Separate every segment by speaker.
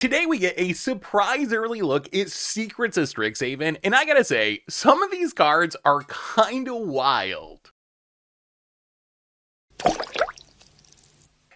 Speaker 1: Today we get a surprise early look at Secrets of Strixhaven, and I gotta say, some of these cards are kinda wild.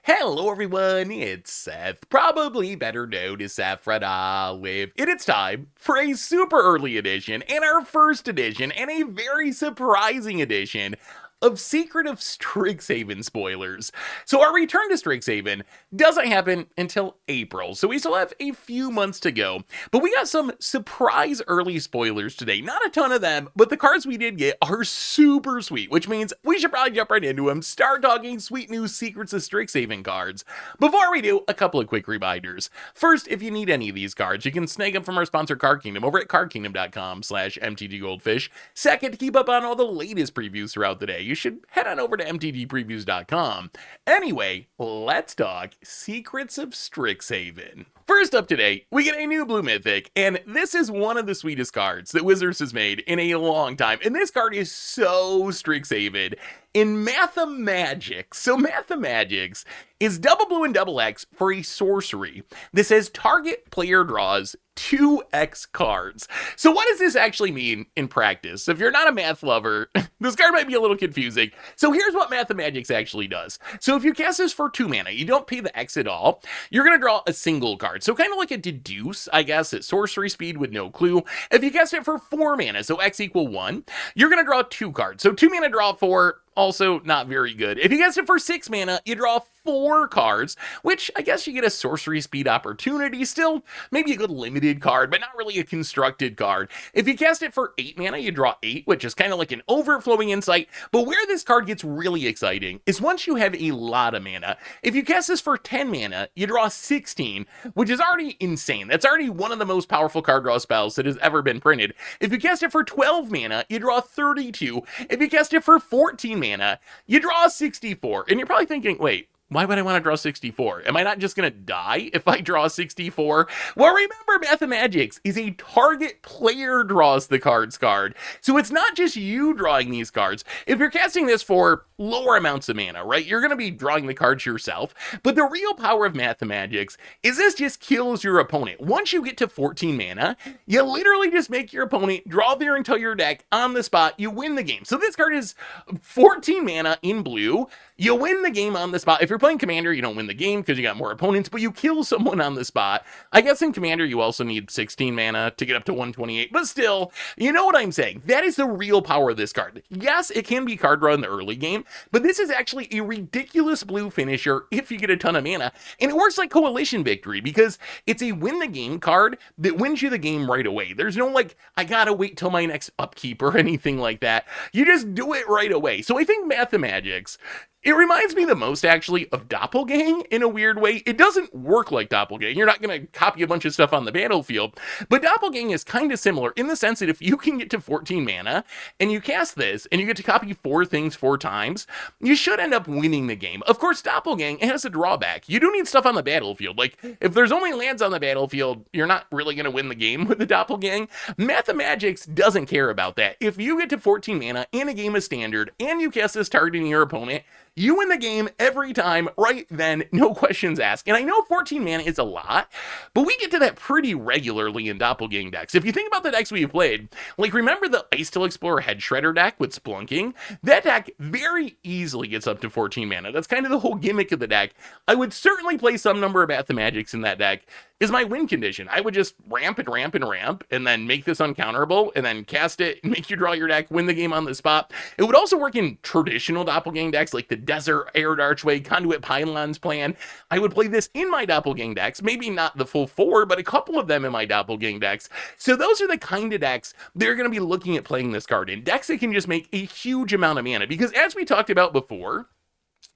Speaker 1: Hello everyone, it's Seth, probably better known as Saffron, and it's time for a super early edition, and our first edition, and a very surprising edition of Secret of Strixhaven spoilers. So our return to Strixhaven doesn't happen until April, so we still have a few months to go. But we got some surprise early spoilers today. Not a ton of them, but the cards we did get are super sweet, which means we should probably jump right into them, start talking sweet new Secrets of Strixhaven cards. Before we do, a couple of quick reminders. First, if you need any of these cards, you can snag them from our sponsor Card Kingdom over at cardkingdom.com/MTGGoldfish. Second, to keep up on all the latest previews throughout the day, you should head on over to mtgpreviews.com. Anyway, let's talk Secrets of Strixhaven. First up today, we get a new blue mythic, and this is one of the sweetest cards that Wizards has made in a long time, and this card is so Strixhaven in Mathemagics. So Mathemagics is double blue and double X for a sorcery. This says target player draws 2x cards. So what does this actually mean in practice? If you're not a math lover, this card might be a little confusing. So here's what Mathemagics actually does. So if you cast this for 2 mana, you don't pay the X at all, you're going to draw a single card. So kind of like a deduce, I guess, at sorcery speed with no clue. If you cast it for 4 mana, so X equal 1, you're going to draw 2 cards. So 2 mana draw 4, also not very good. If you cast it for 6 mana, you draw 4 cards, which I guess you get a sorcery speed opportunity. Still, maybe a good limited card, but not really a constructed card. If you cast it for 8 mana, you draw 8, which is kind of like an overflowing insight. But where this card gets really exciting is once you have a lot of mana. If you cast this for 10 mana, you draw 16, which is already insane. That's already one of the most powerful card draw spells that has ever been printed. If you cast it for 12 mana, you draw 32. If you cast it for 14 mana, you draw 64. And you're probably thinking, wait, why would I want to draw 64? Am I not just going to die if I draw 64? Well, remember, Mathemagics is a target player draws the cards card. So it's not just you drawing these cards. If you're casting this for lower amounts of mana, right, you're going to be drawing the cards yourself. But the real power of Mathemagics is this just kills your opponent. Once you get to 14 mana, you literally just make your opponent draw their entire deck on the spot. You win the game. So this card is 14 mana in blue. You win the game on the spot. If you're playing Commander, you don't win the game because you got more opponents, but you kill someone on the spot. I guess in Commander, you also need 16 mana to get up to 128, but still, you know what I'm saying. That is the real power of this card. Yes, it can be card draw in the early game, but this is actually a ridiculous blue finisher if you get a ton of mana, and it works like Coalition Victory because it's a win the game card that wins you the game right away. There's no like, I gotta wait till my next upkeep or anything like that. You just do it right away. So I think Mathemagics, it reminds me the most, actually, of Doppelgang in a weird way. It doesn't work like Doppelgang. You're not going to copy a bunch of stuff on the battlefield. But Doppelgang is kind of similar in the sense that if you can get to 14 mana and you cast this and you get to copy 4 things 4 times, you should end up winning the game. Of course, Doppelgang has a drawback. You do need stuff on the battlefield. Like, if there's only lands on the battlefield, you're not really going to win the game with the Doppelgang. Mathemagics doesn't care about that. If you get to 14 mana in a game of Standard and you cast this targeting your opponent, you win the game every time, right then, no questions asked. And I know 14 mana is a lot, but we get to that pretty regularly in Doppelgang decks. If you think about the decks we've played, like remember the Ice Steel Explorer Head Shredder deck with Splunking? That deck very easily gets up to 14 mana. That's kind of the whole gimmick of the deck. I would certainly play some number of Mathemagics in that deck is my win condition. I would just ramp and ramp and ramp and then make this uncounterable and then cast it and make you draw your deck, win the game on the spot. It would also work in traditional Doppelgang decks like the Desert, Aired Archway, Conduit Pylons plan. I would play this in my Doppelgang decks, maybe not the full 4, but a couple of them in my Doppelgang decks. So those are the kind of decks they're going to be looking at playing this card in. Decks that can just make a huge amount of mana because as we talked about before,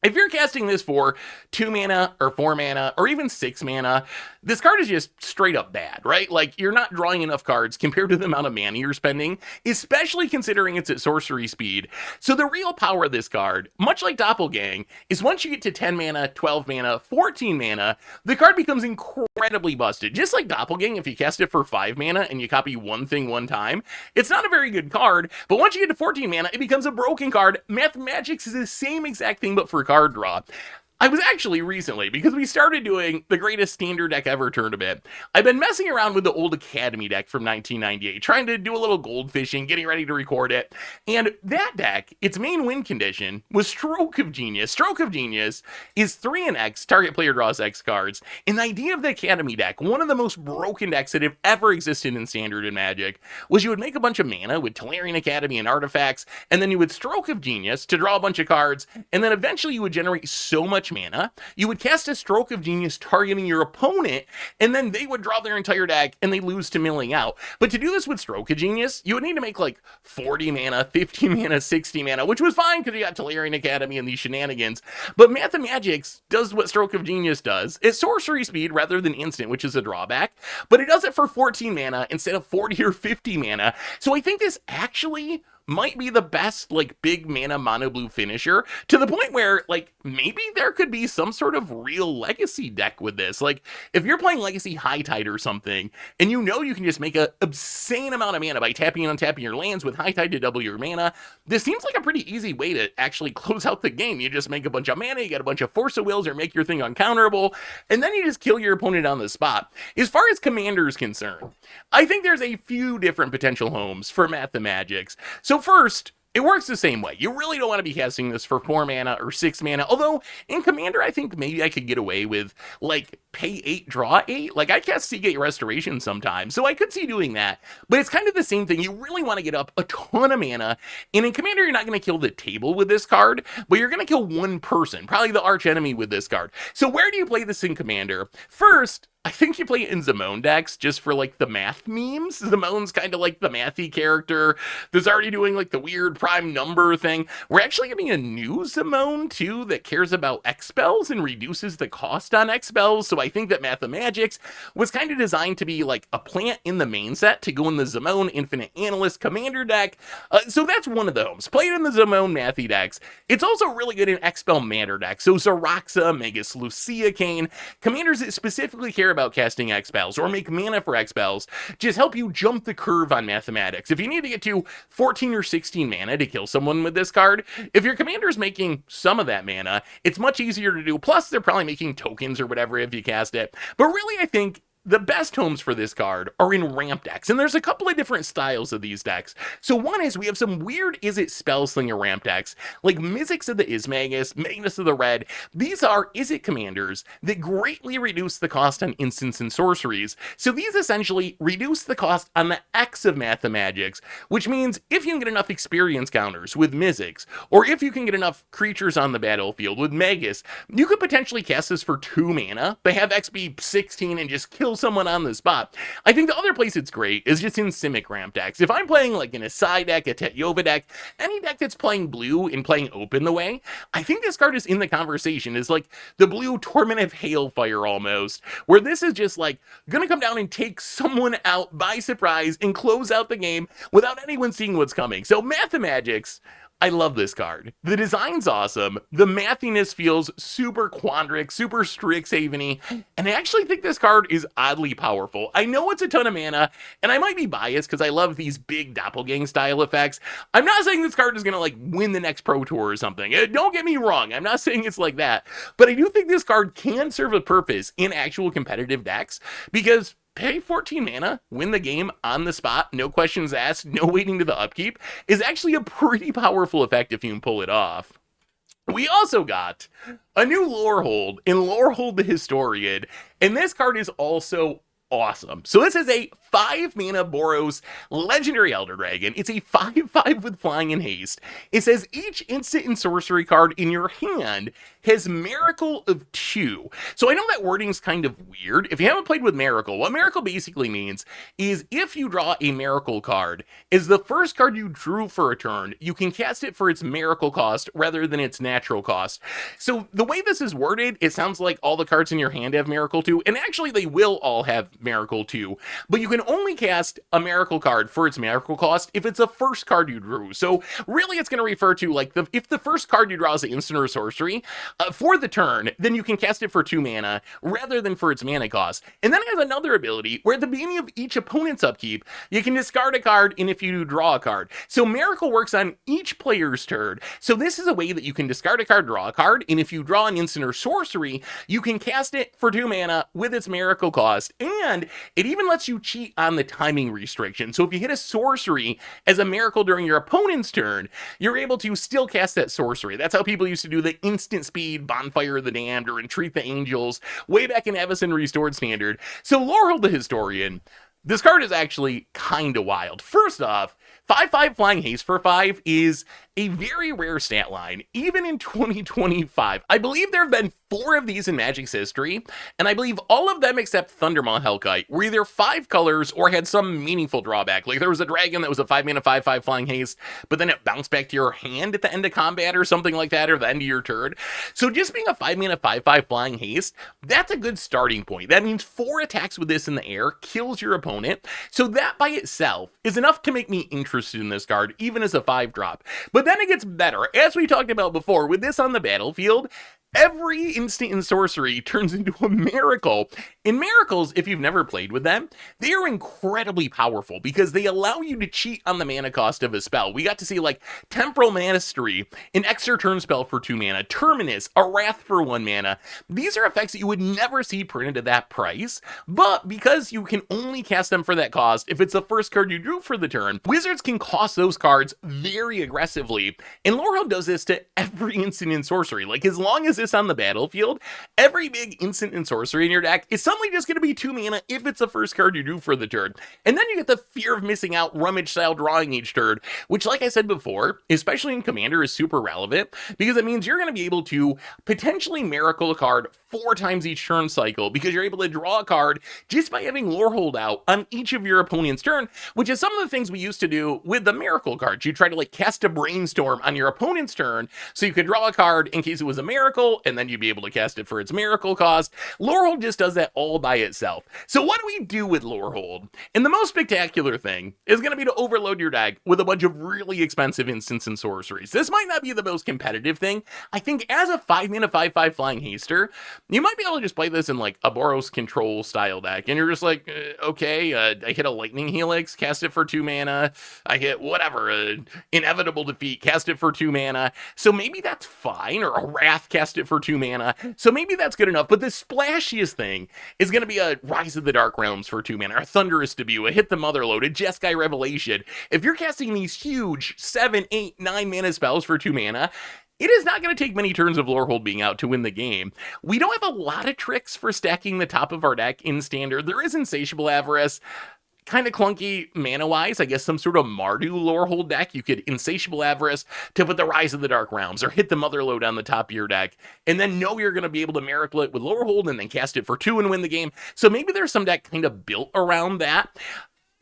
Speaker 1: if you're casting this for 2 mana or 4 mana or even 6 mana, this card is just straight up bad, right? Like, you're not drawing enough cards compared to the amount of mana you're spending, especially considering it's at sorcery speed. So the real power of this card, much like Doppelgang, is once you get to 10 mana, 12 mana, 14 mana, the card becomes incredibly busted. Just like Doppelgang, if you cast it for 5 mana and you copy one thing one time, it's not a very good card, but once you get to 14 mana, it becomes a broken card. Mathemagics is the same exact thing, but for card draw. I was actually recently, because we started doing the greatest standard deck ever tournament. I've been messing around with the old Academy deck from 1998, trying to do a little gold fishing, getting ready to record it. And that deck, its main win condition was Stroke of Genius. Stroke of Genius is 3 and X, target player draws X cards. And the idea of the Academy deck, one of the most broken decks that have ever existed in Standard and Magic, was you would make a bunch of mana with Tolarian Academy and artifacts, and then you would Stroke of Genius to draw a bunch of cards, and then eventually you would generate so much mana, you would cast a Stroke of Genius targeting your opponent, and then they would draw their entire deck and they lose to milling out. But to do this with Stroke of Genius, you would need to make like 40 mana, 50 mana, 60 mana, which was fine because you got Tolarian Academy and these shenanigans. But Mathemagics does what Stroke of Genius does. It's sorcery speed rather than instant, which is a drawback, but it does it for 14 mana instead of 40 or 50 mana. So I think this actually might be the best, like, big mana mono blue finisher, to the point where, like, maybe there could be some sort of real legacy deck with this. Like, if you're playing Legacy High Tide or something, and you know you can just make an obscene amount of mana by tapping and untapping your lands with High Tide to double your mana, this seems like a pretty easy way to actually close out the game. You just make a bunch of mana, you get a bunch of Force of Wills, or make your thing uncounterable, and then you just kill your opponent on the spot. As far as Commander is concerned, I think there's a few different potential homes for Mathemagics. So first, it works the same way. You really don't want to be casting this for 4 mana or 6 mana, although in Commander I think maybe I could get away with, like, pay 8, draw 8. Like, I cast Seagate Restoration sometimes, so I could see doing that, but it's kind of the same thing. You really want to get up a ton of mana, and in Commander you're not going to kill the table with this card, but you're going to kill one person, probably the arch enemy with this card. So where do you play this in Commander? First, I think you play it in Zimone decks just for, like, the math memes. Zimone's kind of like the mathy character that's already doing, like, the weird prime number thing. We're actually getting a new Zimone, too, that cares about X spells and reduces the cost on X spells. So I think that Mathemagics was kind of designed to be, like, a plant in the main set to go in the Zimone Infinite Analyst Commander deck. So that's one of the homes. Play it in the Zimone mathy decks. It's also really good in X spell matter decks. So Zaraxa, Magus, Lucia Kane, commanders that specifically care about casting X spells or make mana for X spells just help you jump the curve on Mathematics. If you need to get to 14 or 16 mana to kill someone with this card, if your commander's making some of that mana, it's much easier to do. Plus, they're probably making tokens or whatever if you cast it. But really, I think the best homes for this card are in ramp decks, and there's a couple of different styles of these decks. So one is we have some weird Izzet Spellslinger ramp decks, like Mizzix of the Ismagus, Magnus of the Red. These are Izzet commanders that greatly reduce the cost on instants and sorceries. So these essentially reduce the cost on the X of Mathemagics, which means if you can get enough experience counters with Mizzix, or if you can get enough creatures on the battlefield with Magus, you could potentially cast this for 2 mana, but have X be 16 and just kill someone on the spot. I think the other place it's great is just in Simic ramp decks. If I'm playing like in a Psy deck, a Tetyova deck, any deck that's playing blue and playing open the way, I think this card is in the conversation is like the blue Torment of Hailfire almost, where this is just like gonna come down and take someone out by surprise and close out the game without anyone seeing what's coming. So Mathemagics, I love this card. The design's awesome. The mathiness feels super Quandrix, super Strixhaven-y, and I actually think this card is oddly powerful. I know it's a ton of mana, and I might be biased because I love these big doppelgang style effects. I'm not saying this card is gonna like win the next Pro Tour or something. Don't get me wrong, I'm not saying it's like that, but I do think this card can serve a purpose in actual competitive decks because pay 14 mana, win the game on the spot, no questions asked, no waiting to the upkeep, is actually a pretty powerful effect if you can pull it off. We also got a new Lorehold in Lorehold the Historian, and this card is also awesome. So this is a 5 mana Boros Legendary Elder Dragon. It's a 5/5 with flying and haste. It says each instant and sorcery card in your hand has Miracle of 2. So I know that wording's kind of weird. If you haven't played with Miracle, what Miracle basically means is if you draw a Miracle card, is the first card you drew for a turn, you can cast it for its Miracle cost rather than its natural cost. So the way this is worded, it sounds like all the cards in your hand have Miracle 2, and actually they will all have Miracle too, but you can only cast a Miracle card for its Miracle cost if it's the first card you drew. So really it's going to refer to like if the first card you draw is an instant or sorcery for the turn, then you can cast it for 2 mana rather than for its mana cost. And then it has another ability where at the beginning of each opponent's upkeep, you can discard a card, and if you draw a card. So Miracle works on each player's turn. So this is a way that you can discard a card, draw a card, and if you draw an instant or sorcery, you can cast it for 2 mana with its Miracle cost. And it even lets you cheat on the timing restriction. So if you hit a sorcery as a Miracle during your opponent's turn, you're able to still cast that sorcery. That's how people used to do the instant speed Bonfire of the Damned or Entreat the Angels way back in Avacyn Restored Standard. So Lorehold the Historian, this card is actually kinda wild. First off, 5/5 Flying Haste for 5 is a very rare stat line, even in 2025. I believe there have been 4 of these in Magic's history, and I believe all of them except Thundermaw Hellkite were either 5 colors or had some meaningful drawback. Like there was a dragon that was a 5 mana 5/5 Flying Haste, but then it bounced back to your hand at the end of combat or something like that, or the end of your turn. So just being a 5 mana 5/5 Flying Haste, that's a good starting point. That means 4 attacks with this in the air kills your opponent. So that by itself is enough to make me interested in this card, even as a 5-drop. But then it gets better. As we talked about before, with this on the battlefield, every instant and sorcery turns into a Miracle. In Miracles, if you've never played with them, they are incredibly powerful because they allow you to cheat on the mana cost of a spell. We got to see like Temporal Mastery, an extra turn spell for 2 mana, Terminus, a Wrath for 1 mana. These are effects that you would never see printed at that price, but because you can only cast them for that cost if it's the first card you drew for the turn, Wizards can cost those cards very aggressively, and Lorehold does this to every instant and sorcery. Like as long as this on the battlefield, every big instant and sorcery in your deck is suddenly just going to be 2 mana if it's the first card you do for the turn. And then you get the fear of missing out rummage style drawing each turn, which like I said before, especially in Commander is super relevant because it means you're going to be able to potentially Miracle a card 4 times each turn cycle because you're able to draw a card just by having Lorehold out on each of your opponent's turn, which is some of the things we used to do with the Miracle cards. You try to like cast a Brainstorm on your opponent's turn so you could draw a card in case it was a Miracle, and then you'd be able to cast it for its Miracle cost. Lorehold just does that all by itself. So what do we do with Lorehold? And the most spectacular thing is going to be to overload your deck with a bunch of really expensive instants and sorceries. This might not be the most competitive thing. I think as a 5 mana 5/5 Flying Haster, you might be able to just play this in like a Boros Control style deck, and you're just like, okay, I hit a Lightning Helix, cast it for 2 mana. I hit whatever, Inevitable Defeat, cast it for 2 mana. So maybe that's fine, or a Wrath, cast it for 2 mana. So maybe that's good enough, but the splashiest thing is going to be a Rise of the Dark Realms for 2 mana, a Thunderous Debut, a Hit the Motherlode, a Jeskai Revelation. If you're casting these huge 7, 8, 9 mana spells for 2 mana, it is not going to take many turns of Lorehold being out to win the game. We don't have a lot of tricks for stacking the top of our deck in Standard. There is Insatiable Avarice, kind of clunky mana-wise. I guess some sort of Mardu Lorehold deck, you could Insatiable Avarice to put the Rise of the Dark Realms or hit the Motherlode on the top of your deck, and then know you're going to be able to Miracle it with Lorehold and then cast it for 2 and win the game. So maybe there's some deck kind of built around that.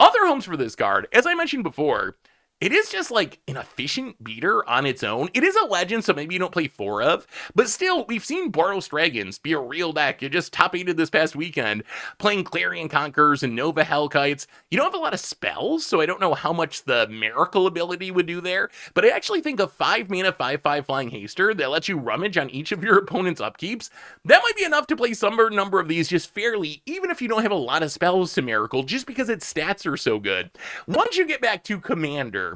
Speaker 1: Other homes for this card, as I mentioned before, it is just like an efficient beater on its own. It is a legend, so maybe you don't play 4 of, but still, we've seen Boros Dragons be a real deck. It just top 8'd this past weekend, playing Clarion Conquerors and Nova Hellkites. You don't have a lot of spells, so I don't know how much the Miracle ability would do there, but I actually think a 5 mana 5/5 Flying Haster that lets you rummage on each of your opponent's upkeeps, that might be enough to play some number of these just fairly, even if you don't have a lot of spells to Miracle, just because its stats are so good. Once you get back to Commander,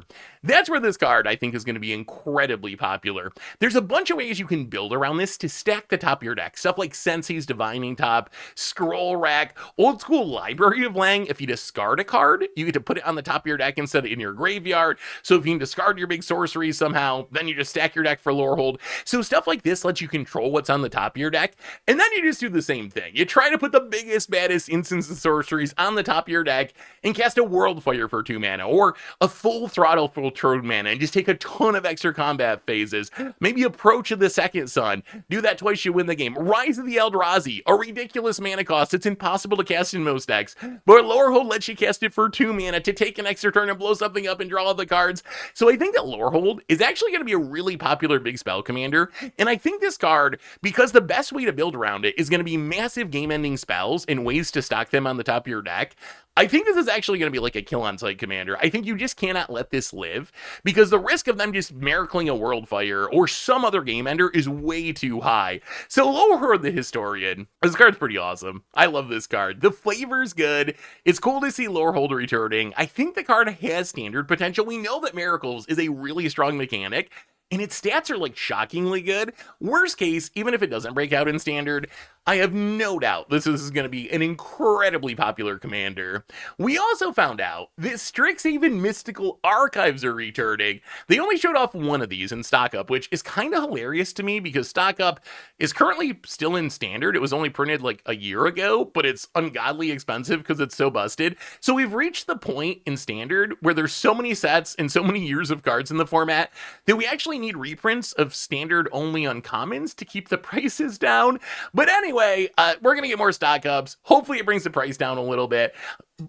Speaker 1: that's where this card, I think, is going to be incredibly popular. There's a bunch of ways you can build around this to stack the top of your deck. Stuff like Sensei's Divining Top, Scroll Rack, Old School Library of Lang. If you discard a card, you get to put it on the top of your deck instead of in your graveyard. So if you can discard your big sorceries somehow, then you just stack your deck for Lorehold. So stuff like this lets you control what's on the top of your deck, and then you just do the same thing. You try to put the biggest, baddest instants and sorceries on the top of your deck and cast a Worldfire for 2 mana, or a full throttle full turn mana and just take a ton of extra combat phases. Maybe Approach of the Second Sun. Do that twice, you win the game. Rise of the Eldrazi, a ridiculous mana cost. It's impossible to cast in most decks, but Lorehold lets you cast it for 2 mana to take an extra turn and blow something up and draw all the cards. So I think that Lorehold is actually going to be a really popular big spell commander, and I think this card, because the best way to build around it is going to be massive game-ending spells and ways to stock them on the top of your deck, I think this is actually going to be like a kill-on-site commander. I think you just cannot let this live, because the risk of them just miracling a Worldfire or some other game ender is way too high. So Lorehold the Historian, this card's pretty awesome. I love this card. The flavor's good. It's cool to see Lorehold returning. I think the card has standard potential. We know that Miracles is a really strong mechanic, and its stats are like shockingly good. Worst case, even if it doesn't break out in standard, I have no doubt this is going to be an incredibly popular commander. We also found out that Strixhaven Mystical Archives are returning. They only showed off one of these in Stock Up, which is kind of hilarious to me because Stock Up is currently still in standard. It was only printed like a year ago, but it's ungodly expensive because it's so busted. So we've reached the point in standard where there's so many sets and so many years of cards in the format that we actually need reprints of standard only uncommons to keep the prices down. But anyway, we're going to get more stock ups. Hopefully it brings the price down a little bit.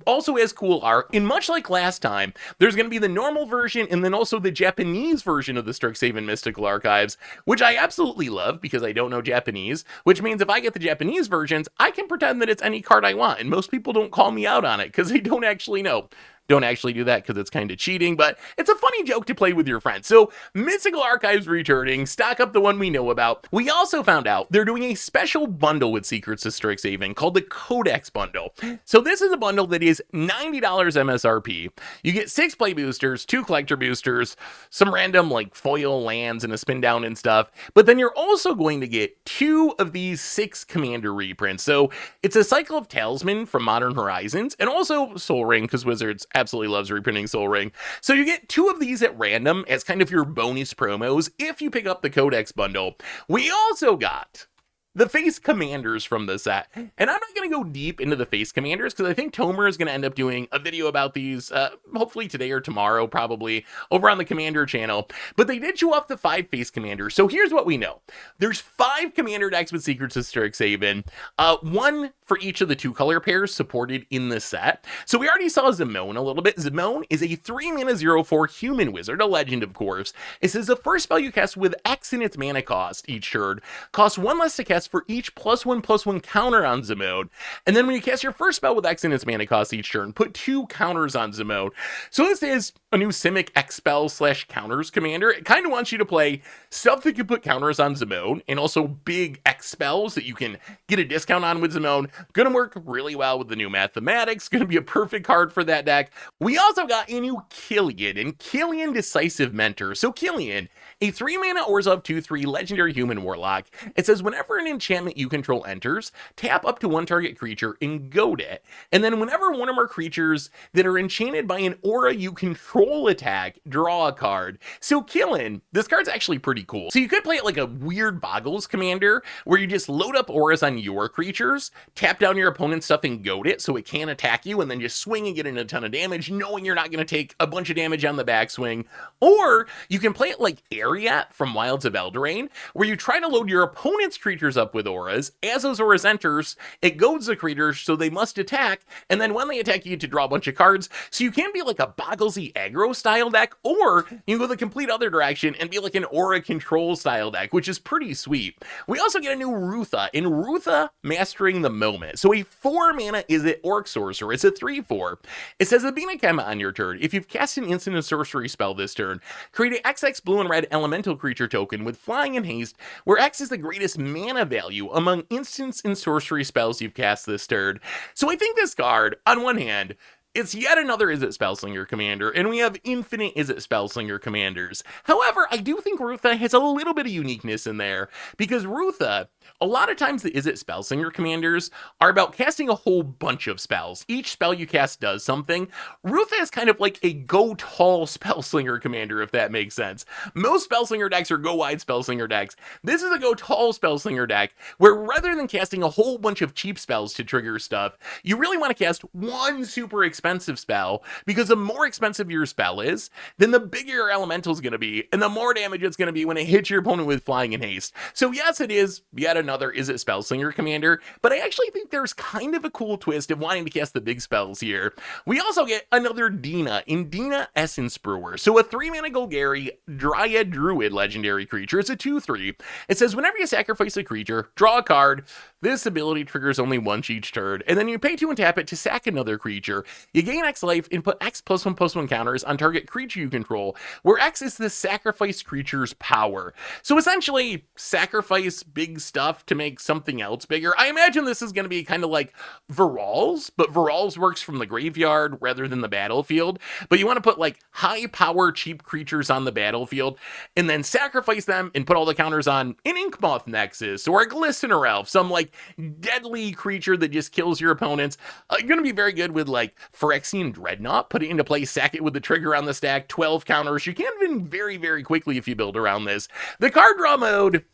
Speaker 1: Also has cool art, and much like last time, there's going to be the normal version and then also the Japanese version of the Strixhaven Mystical Archives, which I absolutely love because I don't know Japanese, which means if I get the Japanese versions, I can pretend that it's any card I want, and most people don't call me out on it because they don't actually know. Don't actually do that because it's kind of cheating, but it's a funny joke to play with your friends. So Mystical Archives returning, stock up the one we know about. We also found out they're doing a special bundle with Secrets of Strixhaven called the Codex bundle. So this is a bundle that is $90 MSRP. You get 6 play boosters, 2 collector boosters, some random like foil lands and a spin down and stuff, but then you're also going to get 2 of these 6 commander reprints. So it's a cycle of Talisman from Modern Horizons and also Sol Ring, because Wizards absolutely loves reprinting Sol Ring. So you get 2 of these at random as kind of your bonus promos if you pick up the Codex bundle. We also got the face commanders from the set. And I'm not going to go deep into the face commanders because I think Tomer is going to end up doing a video about these, hopefully today or tomorrow, probably, over on the Commander channel. But they did show off the 5 face commanders. So here's what we know. There's 5 commander decks with Secrets of Strixhaven, 1 for each of the 2 color pairs supported in the set. So we already saw Zimone a little bit. Zimone is a 3 mana 0/4 human wizard, a legend of course. It says the first spell you cast with X in its mana cost each turn costs 1 less to cast for each +1/+1 counter on Zimone. And then when you cast your first spell with X in its mana cost each turn, put 2 counters on Zimone. So this is a new Simic X spell / counters commander. It kind of wants you to play stuff that can put counters on Zimone and also big X spells that you can get a discount on with Zimone. Gonna work really well with the new Mathematics. Gonna be a perfect card for that deck. We also got a new Killian and Killian Decisive Mentor. So Killian, a 3 mana Orzhov 2/3 legendary human warlock. It says whenever an enchantment you control enters, tap up to 1 target creature and goad it. And then whenever one or more creatures that are enchanted by an aura you control attack, draw a card. So Killian, this card's actually pretty cool. So you could play it like a weird Boggles commander where you just load up auras on your creatures, tap down your opponent's stuff and goad it so it can't attack you, and then just swing and get in a ton of damage knowing you're not going to take a bunch of damage on the backswing. Or you can play it like Ariat from Wilds of Eldraine, where you try to load your opponent's creatures up with auras. As those auras enters, it goads the creatures so they must attack, and then when they attack you get to draw a bunch of cards. So you can be like a Bogglesy aggro style deck, or you can go the complete other direction and be like an aura control style deck, which is pretty sweet. We also get a new Rootha, in Rootha Mastering the Moment. So a 4 mana Izzet Orc Sorcerer. It's a 3/4. It says the Binakema on your turn. If you've cast an instant and sorcery spell this turn, create an XX blue and red elemental creature token with flying and haste, where X is the greatest mana value among instants and sorcery spells you've cast this turn. So I think this card, on one hand, it's yet another Izzet Spellslinger commander, and we have infinite Izzet Spellslinger commanders. However, I do think Rootha has a little bit of uniqueness in there, because Rootha A lot of times the Is It Spellslinger commanders are about casting a whole bunch of spells. Each spell you cast does something. Rootha is kind of like a go tall Spellslinger commander, if that makes sense. Most Spellslinger decks are go wide Spellslinger decks. This is a go tall Spellslinger deck, where rather than casting a whole bunch of cheap spells to trigger stuff, you really want to cast one super expensive spell, because the more expensive your spell is, then the bigger your elemental is going to be, and the more damage it's going to be when it hits your opponent with flying and haste. So yes, it is yet another Is It Spellslinger commander, but I actually think there's kind of a cool twist of wanting to cast the big spells here. We also get another Dina in Dina Essence Brewer. So a 3-mana Golgari Dryad Druid legendary creature. It's a 2/3. It says whenever you sacrifice a creature, draw a card. This ability triggers only once each turn, and then you pay 2 and tap it to sack another creature. You gain X life and put X +1/+1 counters on target creature you control, where X is the sacrificed creature's power. So essentially, sacrifice big stuff to make something else bigger. I imagine this is going to be kind of like Virals, but Virals works from the graveyard rather than the battlefield. But you want to put like high power cheap creatures on the battlefield, and then sacrifice them and put all the counters on an Inkmoth Nexus or a Glistener Elf, some like deadly creature that just kills your opponents. You're going to be very good with like Phyrexian Dreadnought. Put it into play, sack it with the trigger on the stack, 12 counters. You can win very, very quickly if you build around this. The card draw mode,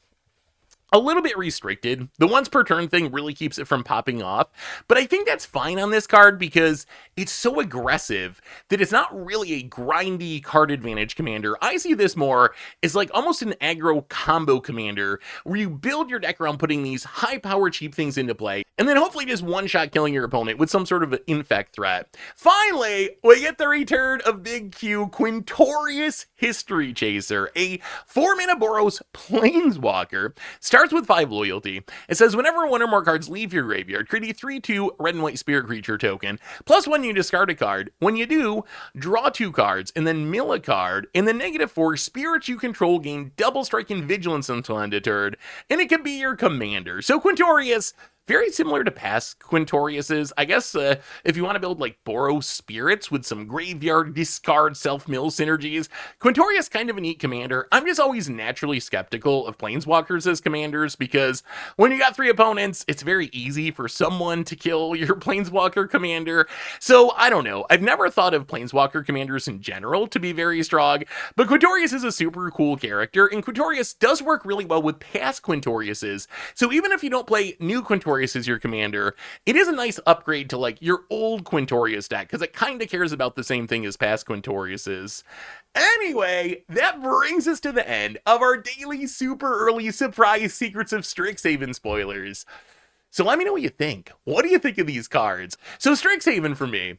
Speaker 1: a little bit restricted. The once per turn thing really keeps it from popping off, but I think that's fine on this card because it's so aggressive that it's not really a grindy card advantage commander. I see this more as like almost an aggro combo commander where you build your deck around putting these high power cheap things into play and then hopefully just one-shot killing your opponent with some sort of an infect threat. Finally, we get the return of Big Q, Quintorius History Chaser, a 4-mana Boros Planeswalker. Starts with 5 loyalty. It says whenever one or more cards leave your graveyard, create a 3/2 red and white spirit creature token. Plus when you discard a card. When you do, draw 2 cards and then mill a card. And then -4 spirits you control gain double strike and vigilance until end of turn. And it can be your commander. So Quintorius, very similar to past Quintoriuses. I guess if you want to build like Boros Spirits with some graveyard discard self-mill synergies, Quintorius kind of a neat commander. I'm just always naturally skeptical of Planeswalkers as commanders because when you got 3 opponents, it's very easy for someone to kill your Planeswalker commander. So I don't know. I've never thought of Planeswalker commanders in general to be very strong, but Quintorius is a super cool character, and Quintorius does work really well with past Quintoriuses. So even if you don't play new Quintorius as your commander, it is a nice upgrade to like your old Quintorius deck because it kind of cares about the same thing as past Quintoriuses. Anyway, that brings us to the end of our daily super early surprise Secrets of Strixhaven spoilers. So let me know what you think. What do you think of these cards? So Strixhaven for me,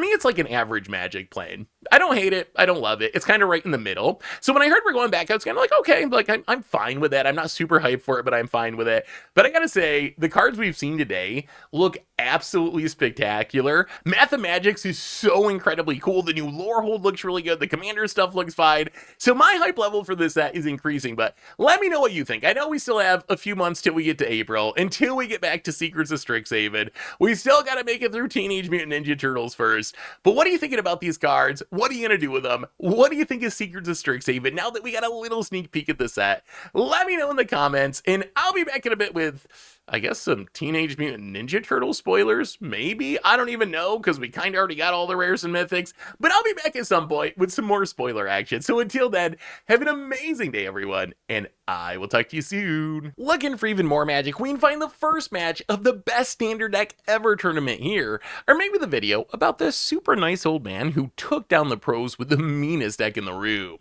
Speaker 1: it's like an average Magic plane. I don't hate it. I don't love it. It's kind of right in the middle. So when I heard we're going back, I was kind of like, okay, like I'm fine with that. I'm not super hyped for it, but I'm fine with it. But I gotta say, the cards we've seen today look absolutely spectacular. Mathemagics is so incredibly cool. The new Lorehold looks really good. The commander stuff looks fine. So my hype level for this set is increasing, but let me know what you think. I know we still have a few months till we get to April, until we get back to Secrets of Strixhaven. We still gotta make it through Teenage Mutant Ninja Turtles first. But what are you thinking about these cards? What are you going to do with them? What do you think of Secrets of Strixhaven now that we got a little sneak peek at the set? Let me know in the comments, and I'll be back in a bit with, I guess, some Teenage Mutant Ninja Turtle spoilers, maybe? I don't even know, because we kind of already got all the rares and mythics, but I'll be back at some point with some more spoiler action. So until then, have an amazing day, everyone, and I will talk to you soon. Looking for even more magic? We can find the first match of the best standard deck ever tournament here, or maybe the video about this super nice old man who took down the pros with the meanest deck in the room.